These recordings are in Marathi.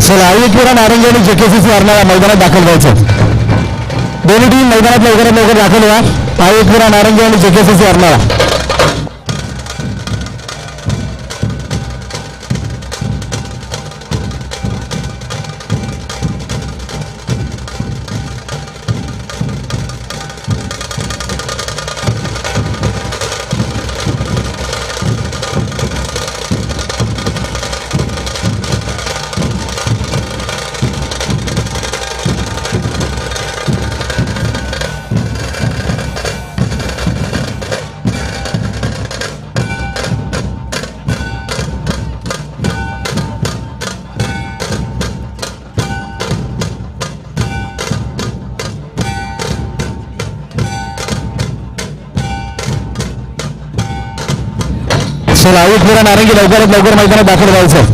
चला आयुष्यरा नारंगी आणि जेकेसीसी अर्नाळा मैदानात दाखल व्हायचं. दोन्ही टीम मैदानात लवकरात लवकर दाखल व्हा. आयुष्यरा नारंगी आणि जेकेसीसी अर्नाळा. चला आयुष्यरा नारंगी लवकरात लवकर मैदानात दाखल व्हायचं.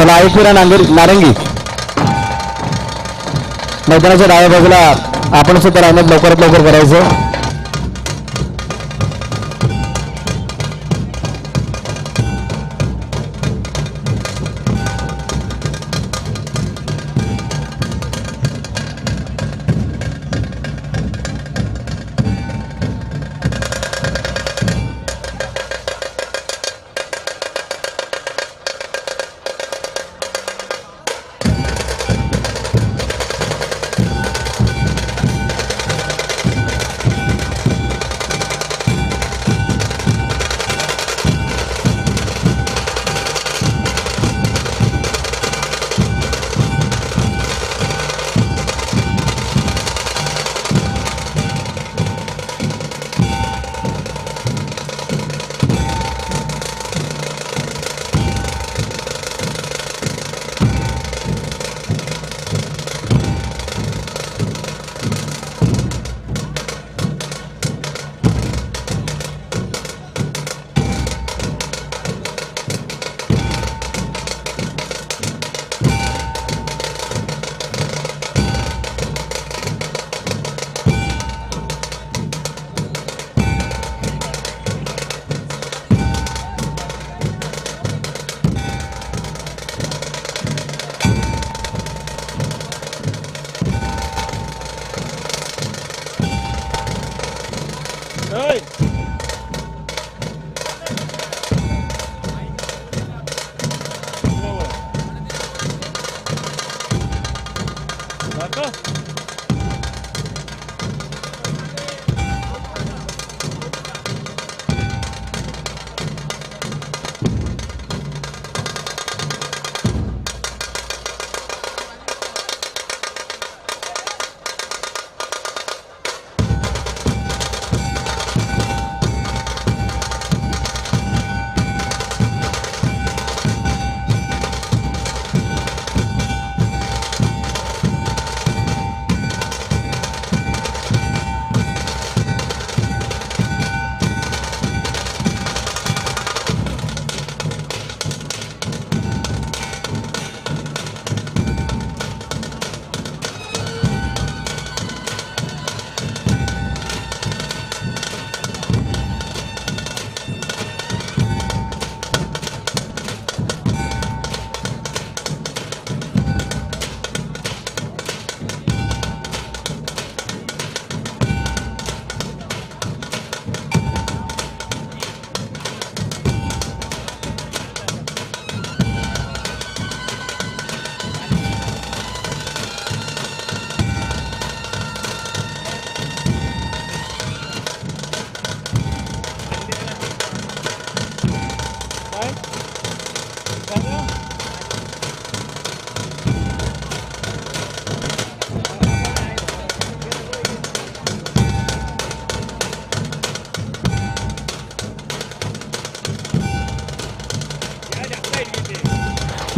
चला एकविरा नारंगी मैदानाच्या डाव्या बाजूला आपण सुद्धा लाईनअप लवकरात लवकर करायचं.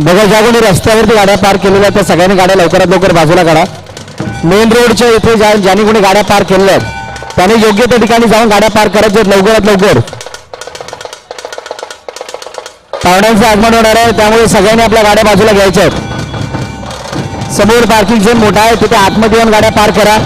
बघा ज्या कोणी रस्त्यावरती गाड्या पार्क केलेल्या त्या सगळ्यांनी गाड्या लवकरात लवकर बाजूला काढा. मेन रोडच्या इथे ज्यांनी कोणी गाड्या पार्क केलेल्या आहेत त्यांनी योग्य त्या ठिकाणी जाऊन गाड्या पार्क करायच्या लवकरात लवकर. पाहुण्यांचं आगमन होणार आहे त्यामुळे सगळ्यांनी आपल्या गाड्या बाजूला घ्यायच्या आहेत. समोर पार्किंग झोन मोठा आहे तिथे आतमध्ये येऊन गाड्या पार्क करा.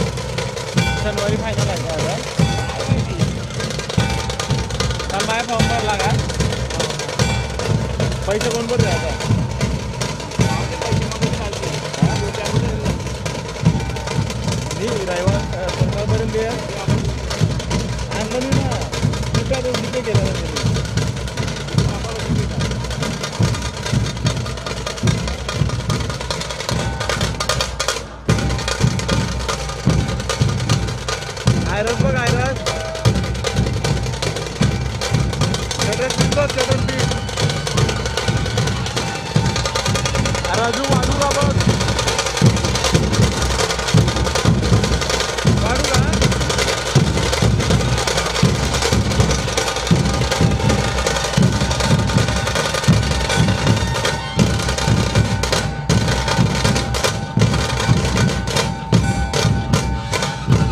शनिवारी फायनल आहे का काल माझ्या फॉर्म भरला का पैसे कोण भरले आता रविवार सोमवारपर्यंत आणलं मी ना कुठे केलं आयरस बघ आयरस राजू वाढू का बघ वाढू का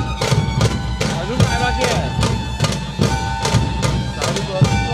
अजून काय बाकी आहे चालू कर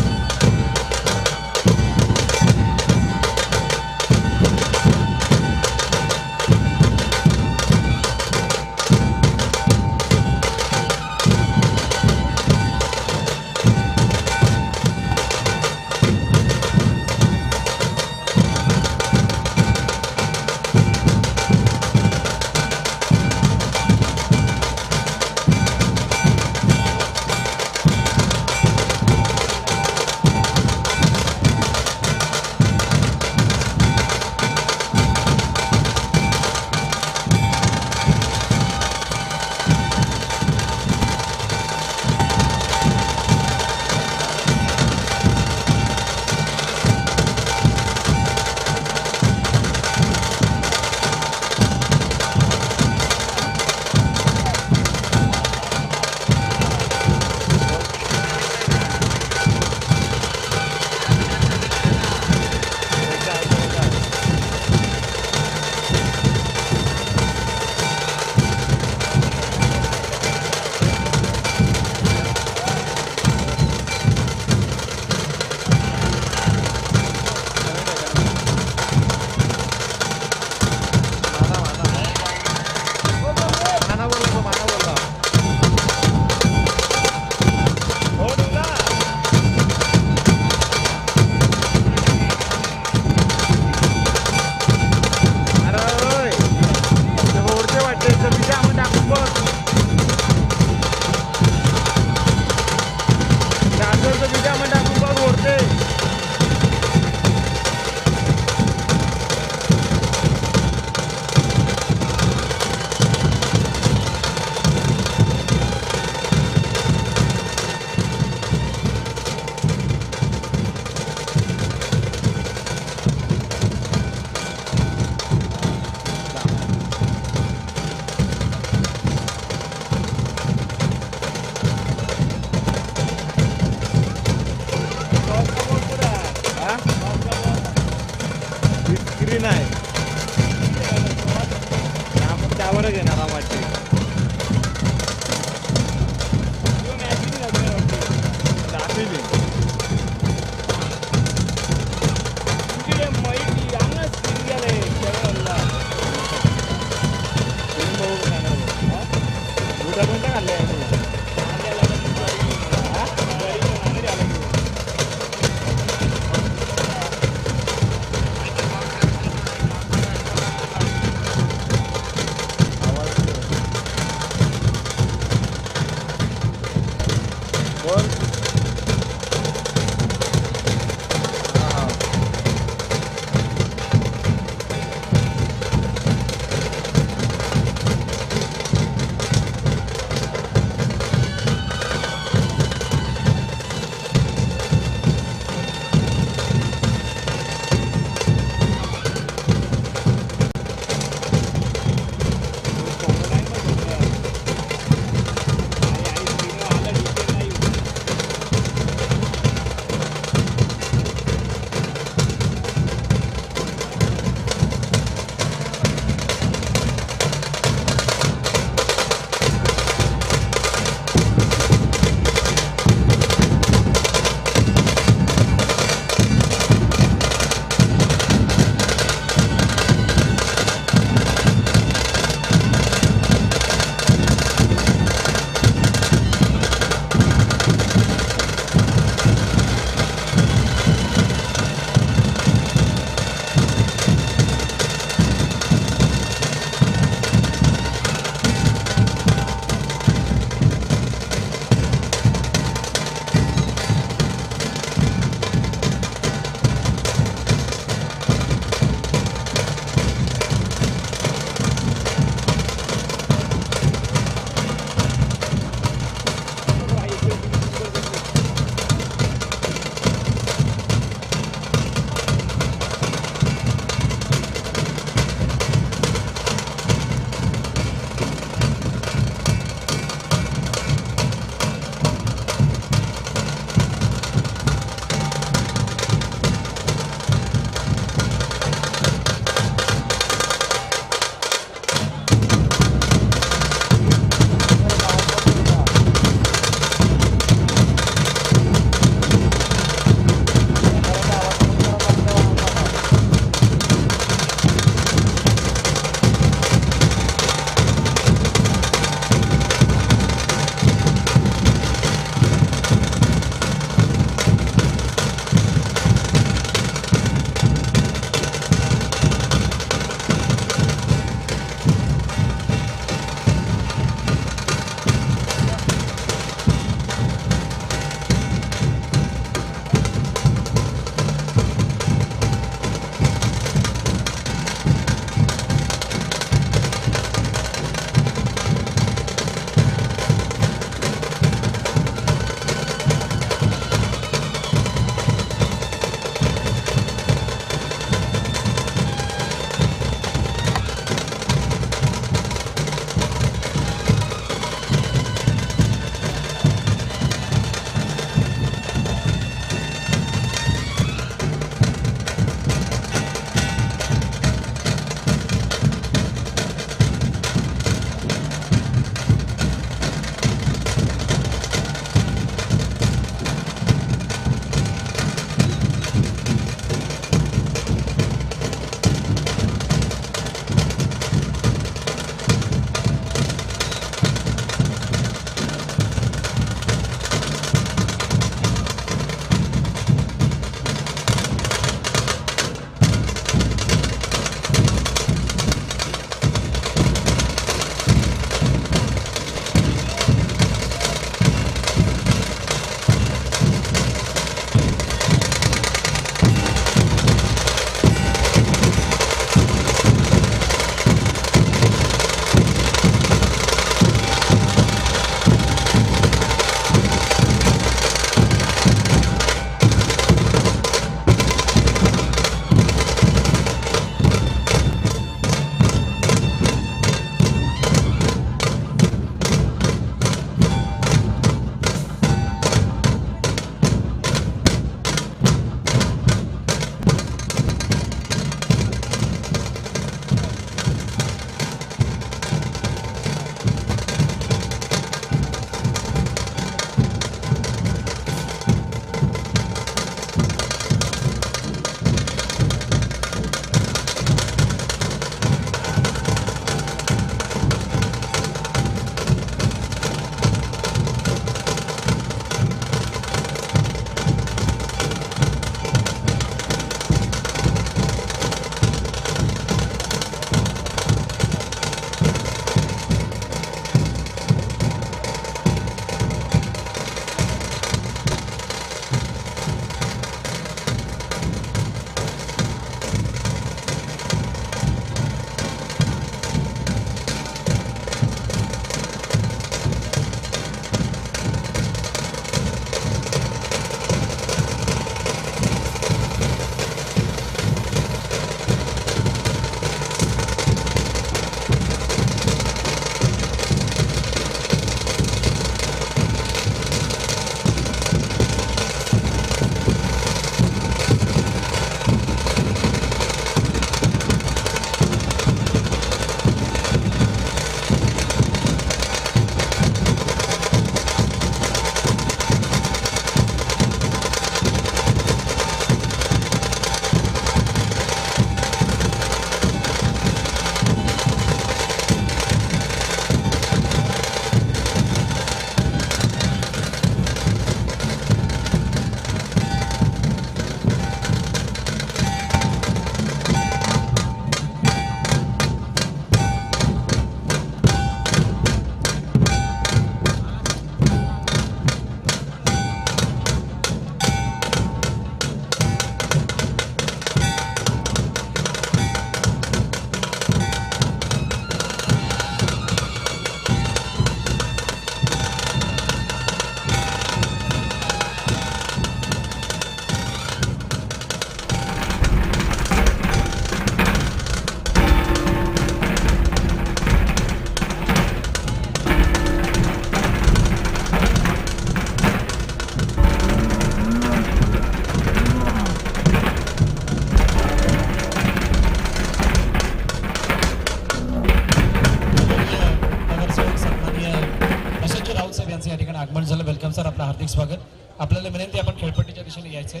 हार्दिक स्वागत. आपल्याला विनंती आपण खेळपट्टीच्या दिशेने यायचंय.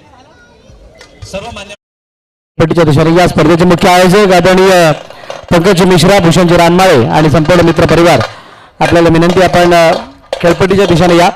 सर्व मान्य खेळपट्टीच्या दिशेने या स्पर्धेचे मुख्य आयोजक आदरणीय पंकज मिश्रा, भूषणजी रानमाळे आणि संपूर्ण मित्र परिवार, आपल्याला विनंती आपण खेळपट्टीच्या दिशेने या.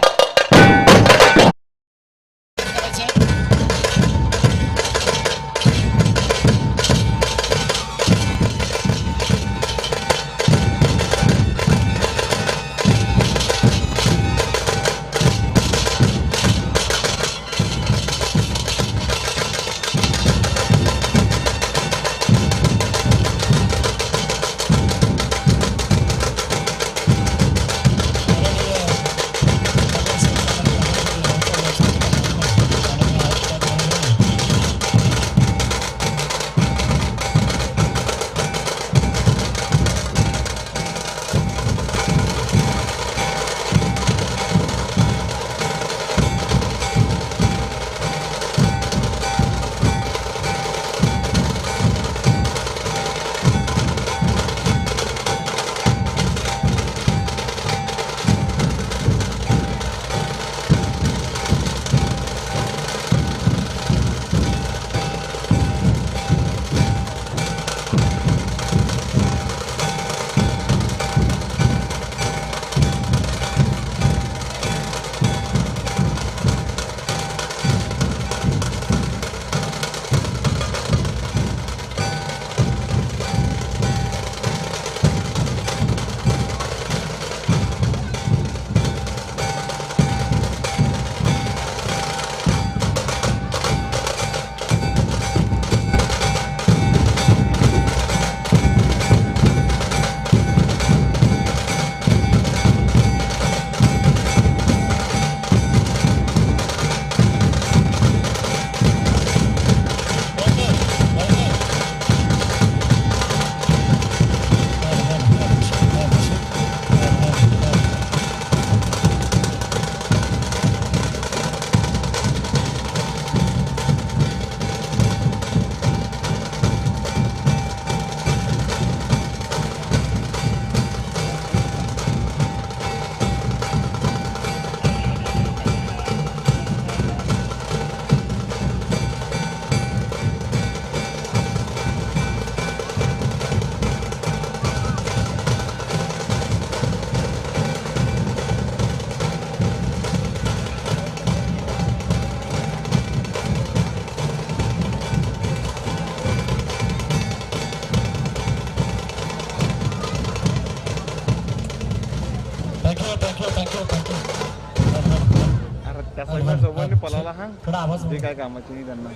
अरे त्या सगळ्या सोबत पलावला हा थोडा आवाज ते काय कामाची नाही त्यांना.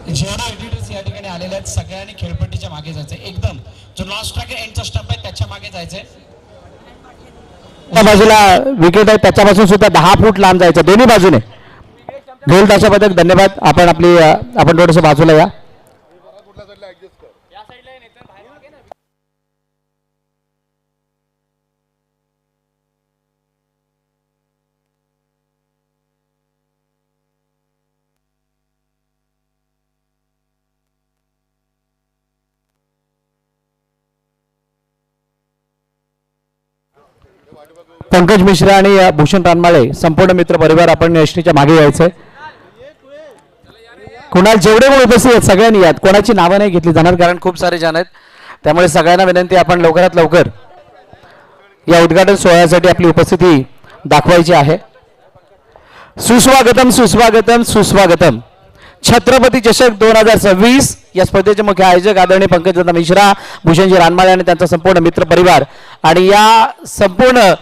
जेवढे एडिटर्स या ठिकाणी आलेले आहेत सगळ्यांनी खेळपट्टीच्या मागे जायचंय. एकदम जो लास्ट ट्रॅक एंडचा स्टंप आहे त्याच्या मागे जायचंय. त्या बाजूला विकेट आहे त्याच्यापासून सुद्धा 10 फूट लांब जायचं दोन्ही बाजूने. ढोल ताशा पथक धन्यवाद. आपण थोडंसं बाजूला या. पंकज मिश्रा आणि भूषण रानमाळे संपूर्ण मित्र परिवार आपण यष्टीच्या मागे यायचंय. कुणाल जेवढे कोण उपस्थित आहेत सगळ्यांनी यात. कोणाची नावं नाही घेतली जाणार कारण खूप सारे जण आहेत. त्यामुळे सगळ्यांना विनंती आपण लवकरात लवकर या उद्घाटन सोहळ्यासाठी आपली उपस्थिती दाखवायची आहे. सुस्वागतम सुस्वागतम सुस्वागतम. छत्रपती चषक 2026 या स्पर्धेचे मुख्य आयोजक आदरणीय पंकजदादा मिश्रा, भूषणजी रानमाळे आणि त्यांचा संपूर्ण मित्र परिवार आणि या संपूर्ण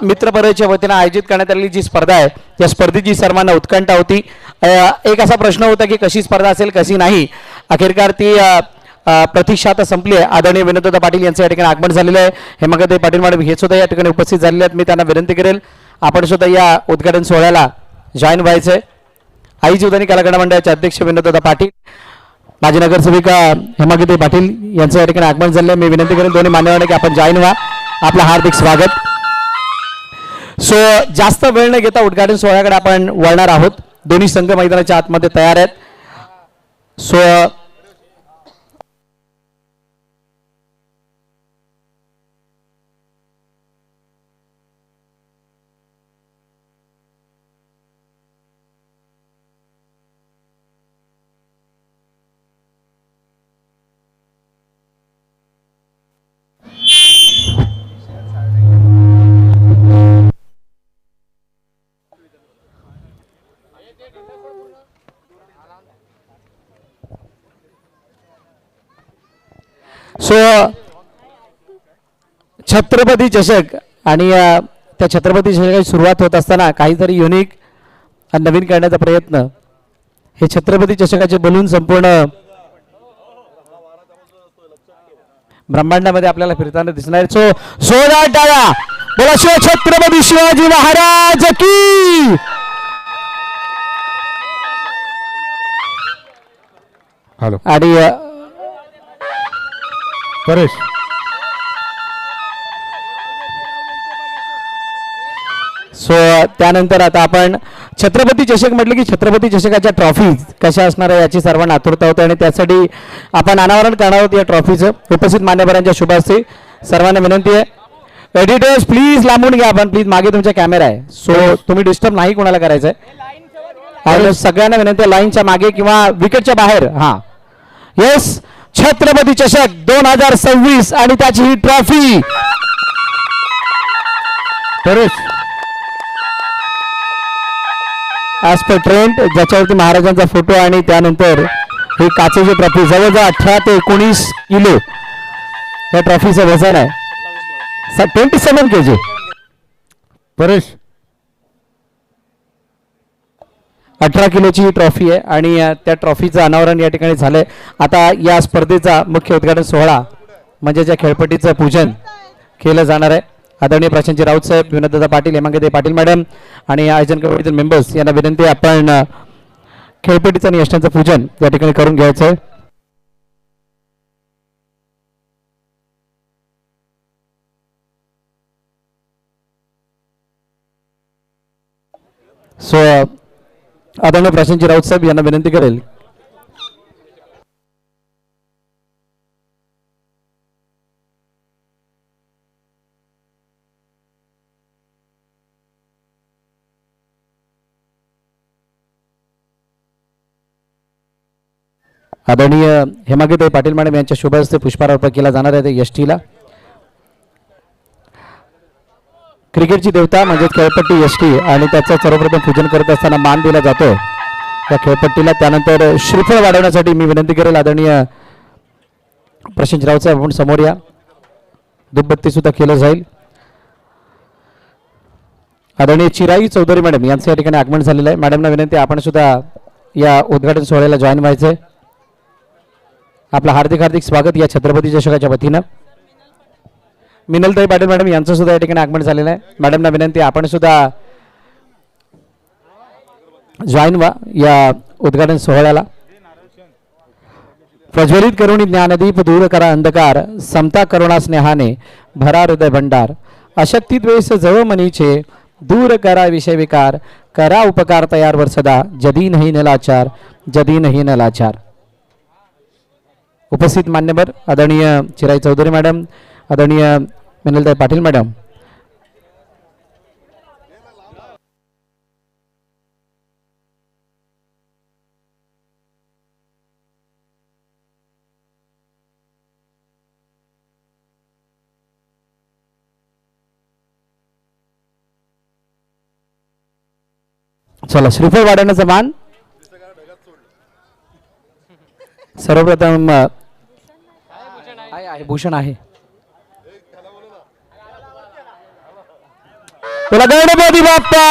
मित्र परिवाराच्या वतीने आयोजित करण्यात आलेली जी स्पर्धा आहे त्या स्पर्धेची सर्वांना उत्कंठा होती. एक असा प्रश्न होता की कशी स्पर्धा असेल कशी नाही. अखेरकार ती प्रतीक्षा आता संपली आहे. आदरणीय विनोददादा पाटील यांचं या ठिकाणी आगमन झालेलं आहे. हेमकांत पाटील मॅडम हे सुद्धा या ठिकाणी उपस्थित झालेले आहेत. मी त्यांना विनंती करेल आपण सुद्धा या उद्घाटन सोहळ्याला जॉईन व्हायचंय. आई जीवदानी कलाकार मंडळाचे अध्यक्ष विनोददादा पाटील, माजी नगरसेविका हेमागिरी पाटील यांचं या ठिकाणी आगमन झालं. मी विनंती करेन दोन्ही मान्यवरांना की आपण जॉईन व्हा. आपलं हार्दिक स्वागत. सो जास्त वेळ न घेता उद्घाटन सोहळ्याकडे आपण वळणार आहोत. दोन्ही संघ मैदानाच्या आतमध्ये तयार आहेत. सो सो छत्रपती चषक आणि त्या छत्रपती चषकाची सुरुवात होत असताना काहीतरी युनिक आणि नवीन करण्याचा प्रयत्न हे छत्रपती चषकाचे बलून संपूर्ण ब्रह्मांडामध्ये आपल्याला फिरताना दिसणार. सो जोरदार टाळ्या बोला शिव छत्रपती शिवाजी महाराज की. हॅलो आणि परेश सो त्यानंतर आता आपण छत्रपती चषक म्हटलं की छत्रपती चषकाच्या ट्रॉफीज कशा असणार आहे याची सर्वांना आतुरता होते आणि त्यासाठी आपण अनावरण करणार आहोत या ट्रॉफीचं. उपस्थित मान्यवरांच्या शुभ हस्ते सर्वांना विनंती आहे. एडिटर्स प्लीज लांबून घ्या. आपण प्लीज मागे तुमचा कॅमेरा आहे सो तुम्ही डिस्टर्ब नाही कोणाला करायचं आहे. आणि सगळ्यांना विनंती आहे लाईनच्या मागे किंवा विकेटच्या बाहेर. हा येस छत्रपती चषक 2026 आणि त्याची ही trophy. Paresh as per trend ज्याच्यावरती महाराजांचा फोटो आणि त्यानंतर ही काचेची ट्रॉफी जवळजवळ 18 ते 19 किलो या ट्रॉफीचं वजन आहे. 27 kg. परेश 18 किलोची ही ट्रॉफी आहे आणि त्या ट्रॉफीचं अनावरण या ठिकाणी झालंय. आता या स्पर्धेचा मुख्य उद्घाटन सोहळा म्हणजे ज्या खेळपट्टीचं पूजन केलं जाणार आहे. आदरणीय प्रशांतजी राऊत साहेब, विनोददादा पाटील, हेमांगिताई पाटील मॅडम आणि आयोजन कमिटीतील मेंबर्स यांना विनंती आपण खेळपट्टीचं आणि यष्टांचं पूजन या ठिकाणी करून घ्यायचं आहे. सो आदरणीय प्रशांतजी राऊत साहेब यांना विनंती करेल आदरणीय हेमांगिताई पाटील मॅडम यांच्या शुभ हस्ते पुष्पहार अर्पण केला जाणार आहे. यष्टीला क्रिकेटची देवता म्हणजे खेळपट्टी यष्टी आणि त्याचं सर्वप्रथम पूजन करत असताना मान दिला जातो या खेळपट्टीला. त्यानंतर श्रीफळ वाढवण्यासाठी मी विनंती करेल आदरणीय प्रशांत राऊत साहेब आपण समोर या. दुबत्ती सुद्धा केलं जाईल. आदरणीय चिराई चौधरी मॅडम यांचं या ठिकाणी आगमन झालेलं आहे. मॅडमना विनंती आपण सुद्धा या उद्घाटन सोहळ्याला जॉईन व्हायचंय. आपलं हार्दिक हार्दिक स्वागत या छत्रपती चषकाच्या वतीनं. मिनलताई पाटील मॅडम यांचं सुद्धा या ठिकाणी आगमन झालेलं आहे. मॅडमना विनंती आपण सुद्धा जॉईन व्हा या उद्घाटन सोहळ्याला. प्रज्वलित करुणी ज्ञानदीप दूर करा अंधकार समता करुणा स्नेहाने भरा हृदय भंडार अशक्ती द्वेष जव मनीचे दूर करा विषय विकार करा उपकार तयार वर सदा जदी नाही नलाचार जदी नाही नलाचार. उपस्थित मान्यवर आदरणीय चिराई चौधरी मॅडम, आदरणीय मिनलताई पाटील मॅडम, चला श्रीफळ वाढवण्याचा मान सर्वप्रथम आहे भूषण आहे. तुला गणपती बाप्पा.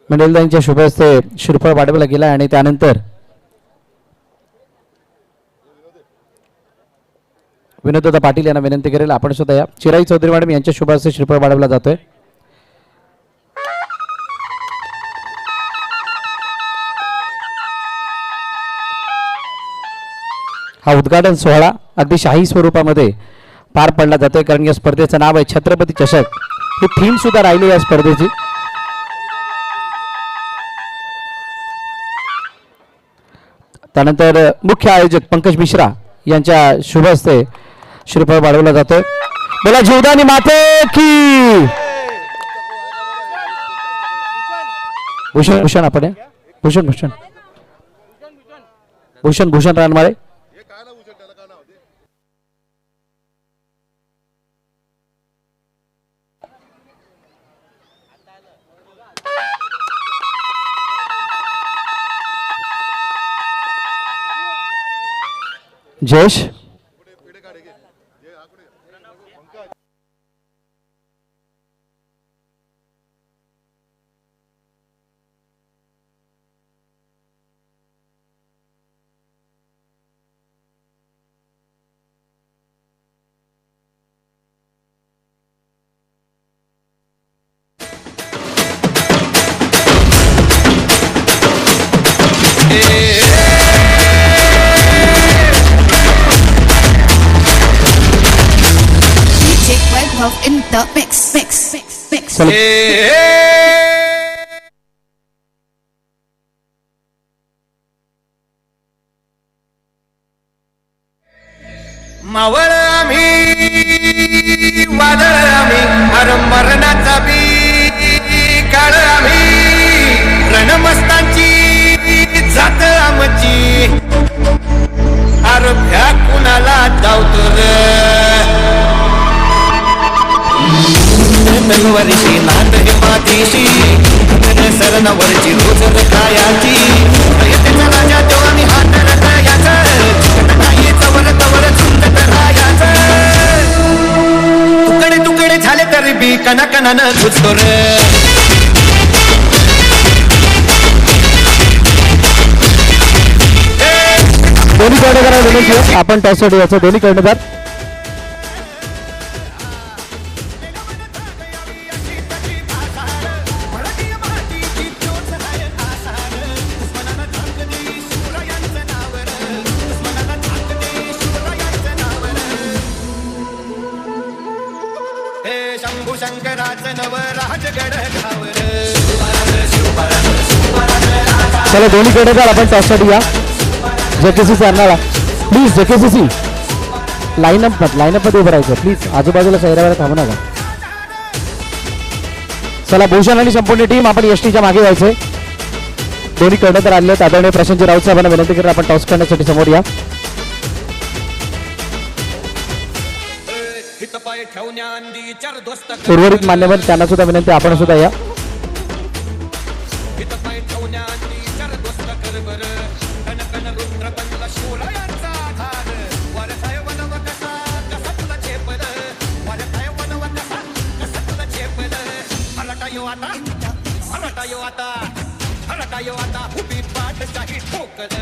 मंडलदांच्या शुभ हस्ते श्रीफळ वाढवला गेला आणि त्यानंतर विनोददादा पाटील यांना विनंती करेल आपण सुद्धा या. चिराई चौधरी मॅडम यांच्या शुभ हस्ते श्रीफळ वाढवला जातोय. हा उद्घाटन सोहळा अगदी शाही स्वरूपामध्ये पार पडला जातोय कारण या स्पर्धेचं नाव आहे छत्रपती चषक. ही थीम सुद्धा राहिली या स्पर्धेची. त्यानंतर मुख्य आयोजक पंकज मिश्रा यांच्या शुभ हस्ते श्रीफळ वाढवला जातोय. बोला जीवदानी माते की. भूषण भूषण आपण Bhushan Bhushan Bhushan Bhushan रानमाळे. Jayesh DJ Webhoff in the mix. चला मावळ आम्ही वादळ आम्ही अरे मरणाचा बी काळ आम्ही रणमस्तांची जात आमची अरे भ्या कुणाला धावतो तलवारीची नात हे मातीशी सरणावरची रोज कायाची त्याचा राजा तो आम्ही हात याचा तवर तवर झुंजत राहायचं तुकडे तुकडे झाले तरी बी कणा कणानं झुजतो रे दोन्ही कर्णधार विनंती आहे. आपण टॉससाठी याचं दोन्ही कर्णधार शंभू शंकराचं नव राजगड घावर चला दोन्ही कर्णधार आपण टॉससाठी या जेकेसीसी आणणारा प्लीज जेकेसीसी लाईनअप मध्ये उभं राहायचं प्लीज आजूबाजूला चेहऱ्यावर थांबू नका चला भूषण आणि संपूर्ण टीम आपण एसटीच्या मागे जायचंय दोन्ही कर्णधार आले आहेत आदरणीय प्रशांतजी राऊत साहेबांना विनंती करत आपण टॉस करण्यासाठी समोर या पाय ठेवण्याआधी चार दोस्त उर्वरित मान्यवर त्यांना सुद्धा विनंती आपण सुद्धा या पाय ठेवण्याआधी चार दोस्त कर बर कन कन रुद्र बनला शिवरायांचा आधार वरसाय वनव कसा कसा तुला चेपल वरसाय वनव कसा कसा तुला चेपल हलटायो आता उभी पाठ शाही ठोकल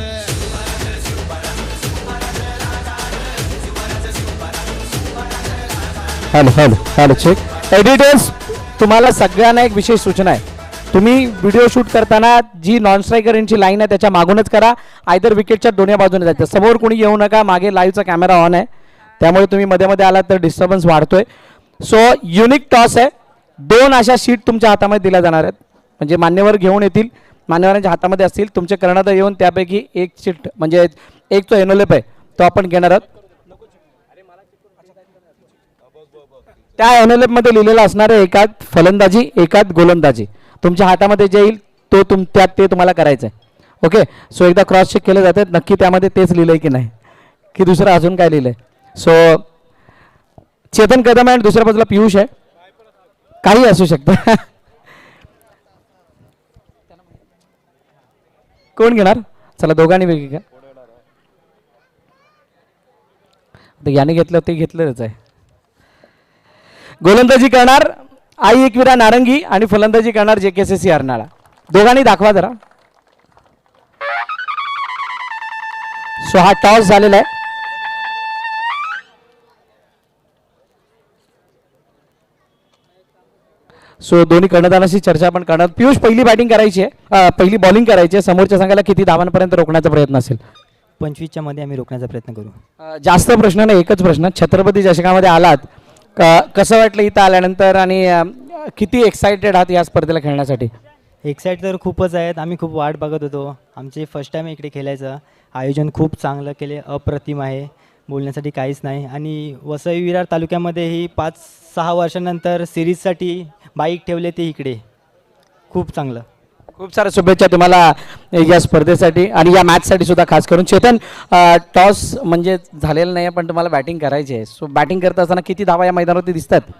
हॅलो चेक एडिटर्स तुम्हाला सगळ्यांना एक विशेष सूचना आहे तुम्ही व्हिडिओ शूट करताना जी नॉन स्ट्रायकर यांची लाईन आहे त्याच्या मागूनच करा आयदर विकेटच्या दोन्ही बाजूने जायचं समोर कोणी येऊ नका मागे लाईव्हचा कॅमेरा ऑन आहे त्यामुळे तुम्ही मध्ये मध्ये आलात तर डिस्टर्बन्स वाढतोय सो युनिक टॉस आहे 2 अशा शीट तुमच्या हातामध्ये दिल्या जाणार आहेत म्हणजे मान्यवर घेऊन येतील मान्यवरांच्या हातामध्ये असतील तुमचे कर्णधार येऊन त्यापैकी एक शीट म्हणजे एक जो एनोलेप आहे तो आपण घेणार आहोत त्या एनोलेप मध्ये लिहिलेलं असणार आहे एकात फलंदाजी एकात गोलंदाजी तुमच्या हातामध्ये जे येईल तो त्यात ते तुम्हाला करायचं आहे ओके सो एकदा क्रॉस चेक केलं जातं नक्की त्यामध्ये तेच लिहिलंय की नाही की दुसरं अजून काय लिहिलंय सो चेतन कदम आहे आणि दुसऱ्या बाजूला पियुष आहे काही असू शकतं कोण घेणार चला दोघांनी वेगळी घ्या याने घेतलं ते घेतलंच आहे गोलंदाजी करणार आई एकविरा नारंगी आणि फलंदाजी करणार जेकेसीसी अर्नाळा दोघांनी दाखवा जरा सो हा टॉस झालेला आहे सो दोन्ही कर्णधारांशी चर्चा आपण करणार पियुष पहिली बॅटिंग करायची आहे पहिली बॉलिंग करायची आहे समोरच्या संघाला किती धावांपर्यंत रोखण्याचा प्रयत्न असेल 25च्या मध्ये आम्ही रोखण्याचा प्रयत्न करू जास्त प्रश्न नाही एकच प्रश्न छत्रपती चषकामध्ये आलात कसं वाटलं इथं आल्यानंतर आणि किती एक्साइटेड आहात या स्पर्धेला खेळण्यासाठी एक्साइट तर खूपच आहेत आम्ही खूप वाट बघत होतो आमची फर्स्ट टाईम इकडे खेळायचं आयोजन खूप चांगलं केले अप्रतिम आहे बोलण्यासाठी काहीच नाही आणि वसई विरार तालुक्यामध्ये ही 5-6 वर्षानंतर सिरीजसाठी बाईक ठेवले ते इकडे खूप चांगलं खूप साऱ्या शुभेच्छा तुम्हाला या स्पर्धेसाठी आणि या मॅचसाठी सुद्धा खास करून चेतन टॉस म्हणजे झालेलं नाही पण तुम्हाला बॅटिंग करायची आहे सो बॅटिंग करत असताना किती धावा या मैदानावरती दिसतात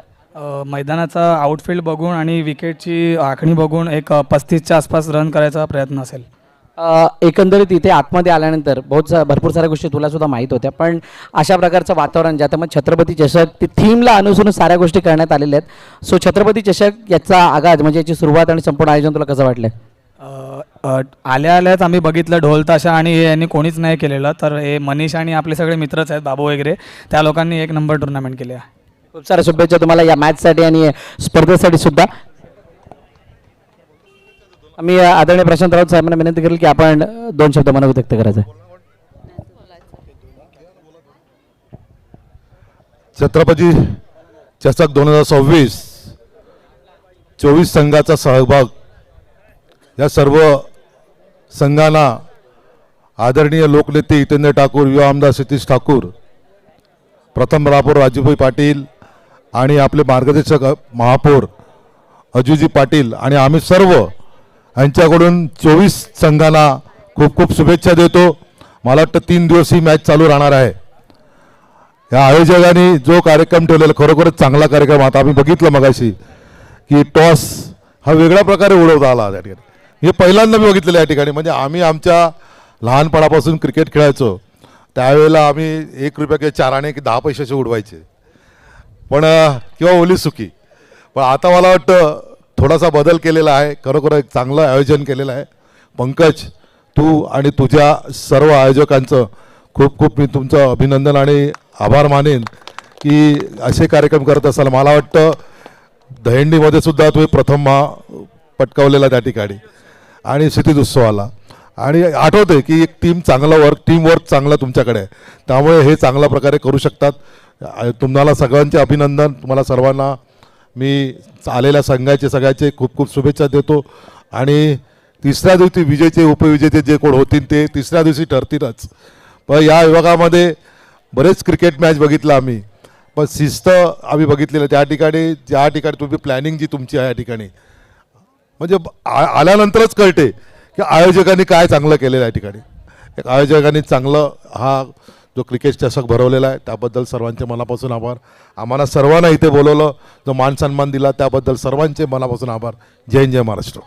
मैदानाचा आउटफील्ड बघून आणि विकेटची आखणी बघून एक 35च्या आसपास रन करायचा प्रयत्न असेल एकंदरीत इथे आतमध्ये आल्यानंतर भरपूर साऱ्या गोष्टी तुला सुद्धा माहीत होत्या, पण अशा प्रकारचं वातावरण ज्याच्यामध्ये छत्रपती चषक ती थीमला अनुसरून साऱ्या गोष्टी करण्यात आलेल्या आहेत. सो छत्रपती चषक याचा आगाज म्हणजे याची सुरुवात आणि संपूर्ण आयोजन तुला कसं वाटलं? आल्या आल्याच आम्ही बघितलं ढोल ताशा आणि हे यांनी कोणीच नाही केलेलं, तर हे मनीष आणि आपले सगळे मित्रच आहेत बाबू वगैरे, त्या लोकांनी एक नंबर टुर्नामेंट केली आहे. खूप साऱ्या शुभेच्छा तुम्हाला या मॅचसाठी आणि स्पर्धेसाठी सुद्धा. मी आदरणीय प्रशांत राऊत साहेबांना विनंती करेल की आपण 2 शब्द मनोगत व्यक्त करायचं. छत्रपती चषक 2026 24 संघाचा सहभाग. या सर्व संघांना आदरणीय लोकनेते हितेंद्र ठाकूर, युवा आमदार सतीश ठाकूर, प्रथम महापौर राजूभाई पाटील आणि आपले मार्गदर्शक महापौर अजूजी पाटील आणि आम्ही सर्व यांच्याकडून 24 संघांना खूप खूप शुभेच्छा देतो. मला वाटतं 3 दिवस ही मॅच चालू राहणार आहे. या आयोजकांनी जो कार्यक्रम ठेवलेला खरोखरच चांगला कार्यक्रम. आता आम्ही बघितलं मगाशी की टॉस हा वेगळ्या प्रकारे उडवता आला त्या ठिकाणी. हे पहिल्यांदा मी बघितलेलं या ठिकाणी. म्हणजे आम्ही आमच्या लहानपणापासून क्रिकेट खेळायचो त्यावेळेला आम्ही 1 रुपया किंवा 4 आणे की 10 पैशाचे उडवायचे, पण किंवा ओली सुकी. पण आता मला वाटतं थोडासा बदल केलेला आहे. खरोखर एक चांगलं आयोजन केलेलं आहे. पंकज, तू आणि तुझ्या सर्व आयोजकांचं खूप खूप मी तुमचं अभिनंदन आणि आभार मानेन की असे कार्यक्रम करत असाल. मला वाटतं दहीहंडीमध्ये सुद्धा तुम्ही प्रथम पटकावलेला त्या ठिकाणी आणि क्षितिज उत्सवाला. आणि आठवते की एक टीमवर्क चांगलं तुमच्याकडे आहे, त्यामुळे हे चांगल्या प्रकारे करू शकतात. तुम्हाला सगळ्यांचे अभिनंदन. तुम्हाला सर्वांना मी आलेल्या संघाचे सगळ्याचे खूप खूप शुभेच्छा देतो. आणि तिसऱ्या दिवशी विजेते उपविजेते जे कोण होतील ते तिसऱ्या दिवशी ठरतीलच. पण या विभागामध्ये बरेच क्रिकेट मॅच बघितलं आम्ही, पण शिस्त आम्ही बघितलेलं त्या ठिकाणी. ज्या ठिकाणी तुम्ही प्लॅनिंग जी तुमची आहे या ठिकाणी म्हणजे आल्यानंतरच कळते की आयोजकांनी काय चांगलं केलेलं आहे या ठिकाणी. एक आयोजकांनी चांगलं हा जो क्रिकेट चषक भरवलेला आहे त्याबद्दल सर्वांचे मनापासून आभार. आम्हाला सर्वांना इथे बोलवलं, जो मान सन्मान दिला त्याबद्दल सर्वांचे मनापासून आभार. जय हिंद, जय महाराष्ट्र.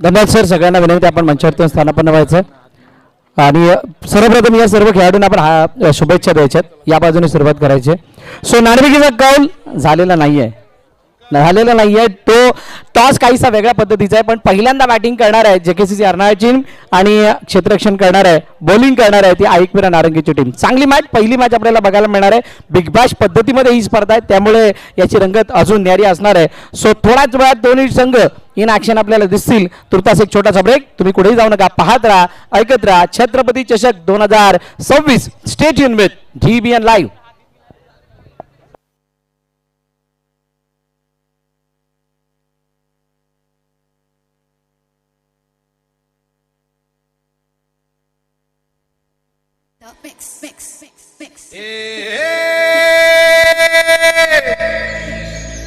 धन्यवाद सर. सगळ्यांना विनंती आपण मंचावरती स्थानापन्न व्हायचं आणि सर्वप्रथम या सर्व खेळाडूंना आपण शुभेच्छा द्यायच्यात. या बाजूने सुरुवात करायची. सो नाणेफेकीचा कौल झालेला नाहीये. तो टॉस काहीसा वेगळ्या पद्धतीचा आहे, पण पहिल्यांदा बॅटिंग करणार आहे JKCC अर्नाळची आणि क्षेत्ररक्षण करणार आहे, बॉलिंग करणार आहे ती आईकविरा नारंगीची टीम. चांगली मॅच, पहिली मॅच आपल्याला बघायला मिळणार आहे. बिग बॅश पद्धतीमध्ये ही स्पर्धा आहे, त्यामुळे याची रंगत अजून न्यारी असणार आहे. सो थोड्याच वेळात दोन्ही संघ इन ॲक्शन आपल्याला दिसतील. तुर्तास एक छोटासा ब्रेक. तुम्ही कुठेही जाऊ नका, पाहत राहा, ऐकत राहा छत्रपती चषक 2026. Stay tune with GBN live.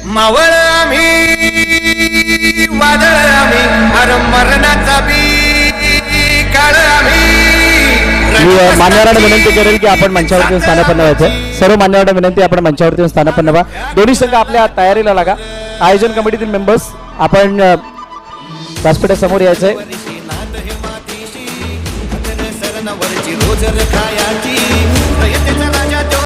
Maval आम्ही, वादळ आम्ही, अरे मरणाचा बी काळ आम्ही. मी मान्यवरांना विनंती करेल की आपण मंचावरती स्थानापन्न व्हायचं. सर्व मान्यवरांना विनंती आपण मंचावरती स्थानापन्न व्हा. दोन्ही संघ आपल्या तयारीला लागा. आयोजन कमिटीतील मेंबर्स आपण व्यासपीठासमोर यायचंय. रोज खायाची